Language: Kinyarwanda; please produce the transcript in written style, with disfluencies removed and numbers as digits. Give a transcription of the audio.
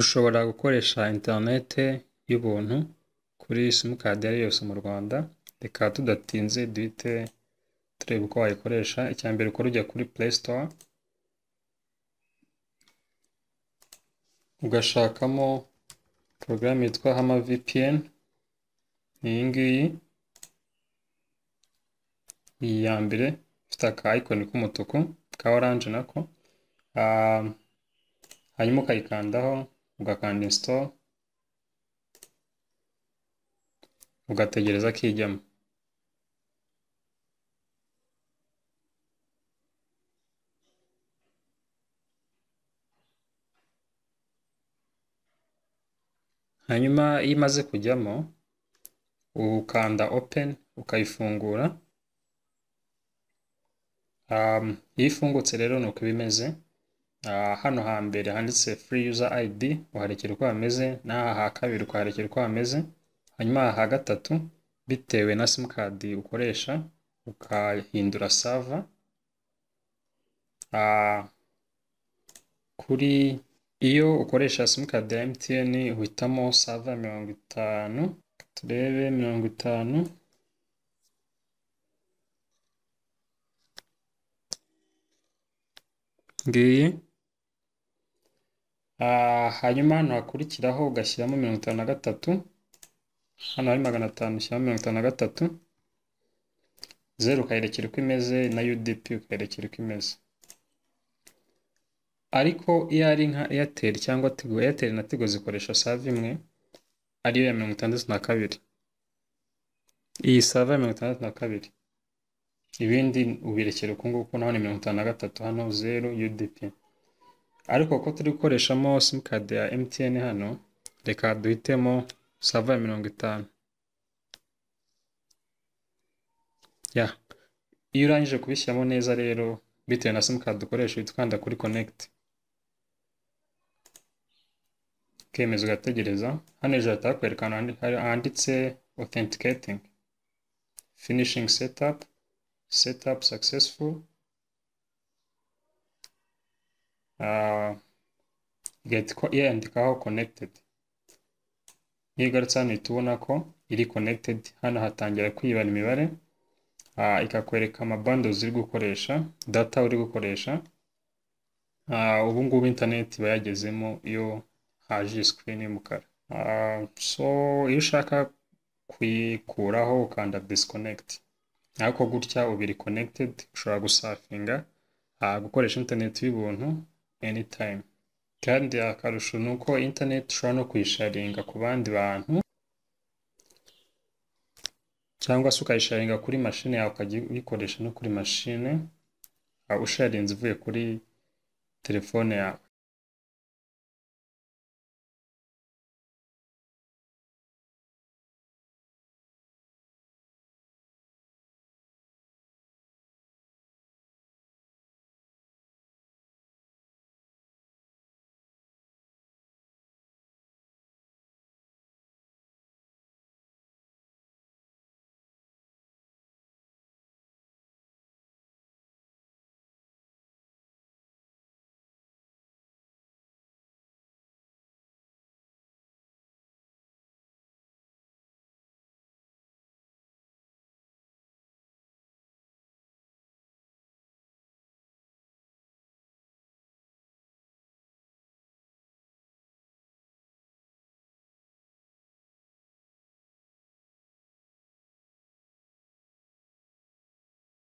Ushobora gukoresha interinete y'ubuntu kuri simukadi ari yose mu Rwanda. Reka tudatinze duhite tureba uko wayikoresha. Icya mbere ukora ujya kuri Play Store ugashakamo porogaramu yitwa Hama VPN. Iyi ngiyi iyi ya mbere ifite aka icon k'umutuku ka orange nako, hanyuma ukayikandaho ugakanda install ugategereza ko ijyamo. Hanyuma iyo imaze kujyamo ukanda open ukayifungura. Iyo ifungutse rero nuko bimeze. Hano hambere handitse free user ID uharekera uko hameze, n'aha ha kabiri ukaharekera uko hameze, hanyuma aha ha gatatu bitewe na simukadi ukoresha ukahindura server. Kuri iyo ukoresha simukadi ya MTN uhitamo server 50, turebe 50. Ngiyi hanyuma hano hakurikiraho ugashyiramo 53. Hano hari 500 ushyiramo 53, 0 ukayerekera uko imeze, na UDP ukayerekera uko imeze. Ariko iyo ari nka Airtel cyangwa Tigo, Airtel na Tigo zikoresha server imwe ariyo ya 62. Iyi server ya 62, ibindi ubirekera uko nguko, naho ni 53, hano 0 UDP. Ariko ko turi gukoreshamo simukadi ya MTN hano, reka duhitemo server ya 50. Iyo urangije kubishyiramo neza rero bitewe na simukadi ukoresha uhita ukanda kuri connect, ukemeza ugategereza. Hano hejuru hahita hakwereka handitse authenticating, finishing setup successful. Yandikaho connected. Iyo igarutse hano uhita ubona ko iri connected. Hano hatangira kwibara imibare, ikakwereka amabundles uri gukoresha, data uri gukoresha. Ubu ngubu internet iba yagezemo iyo haje screen y'umukara. So iyo ushaka kuyikuraho ukanda disconnect, ariko gutya ubiri connected ushobora gusafinga, gukoresha internet y'ubuntu anytime. Kandi akarusho ni uko internet ushobora no kuyisharinga ku bandi bantu, cyangwa se ukayisharinga kuri machine yawe ukajya uyikoresha no kuri machine usharinze ivuye kuri telefone yawe.